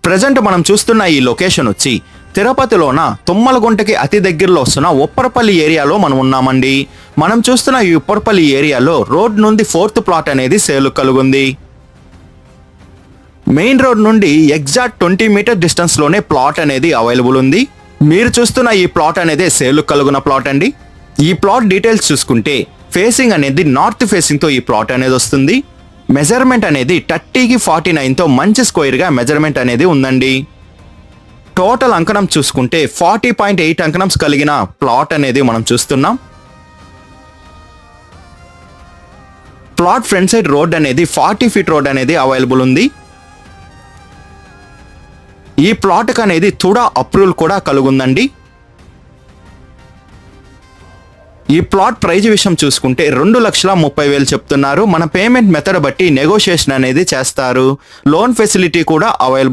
Present మనం చూస్తున్న ఈ లొకేషన్ వచ్చి తిరుపతిలోన తుమ్మలగుంటకి అతి దగ్గరలో వస్తున్న ఉప్పరపల్లి ఏరియాలో మనం ఉన్నామండి. మనం చూస్తున్న ఈ ఉప్పరపల్లి ఏరియాలో రోడ్ నుండి 4th ప్లాట్ అనేది సేల్ కలుగుంది. మెయిన్ రోడ్ నుండి ఎగ్జాక్ట్ 20 మీటర్ డిస్టెన్స్ లోనే ప్లాట్ అనేది అవైలబుల్ ఉంది. మీరు చూస్తున్న ఈ ప్లాట్ అనేది సేల్ కలుగున్న ప్లాట్ అండి. ఈ ప్లాట్ డీటెయిల్స్ చూసుకుంటే ఫేసింగ్ అనేది నార్త్ ఫేసింగ్ తో ఈ ప్లాట్ అనేది వస్తుంది. మెజర్మెంట్ అనేది 30కి 49 తో మంచి స్క్వేర్ గా మెజర్మెంట్ అనేది ఉందండి. టోటల్ అంకణం చూసుకుంటే 40.8 అంకణం కలిగిన ప్లాట్ అనేది మనం చూస్తున్నాం. ప్లాట్ ఫ్రంట్ సైడ్ రోడ్ అనేది 40 ఫీట్ రోడ్ అనేది అవైలబుల్ ఉంది. ఈ ప్లాట్ అనేది తుడా అప్రూవల్ కూడా కలుగుందండి. ఈ ప్లాట్ ప్రైజ్ విషయం చూసుకుంటే 2,30,000 చెప్తున్నారు. మన పేమెంట్ మెథడ్ బట్టి నెగోషియేషన్ అనేది చేస్తారు. లోన్ ఫెసిలిటీ కూడా అవైలబుల్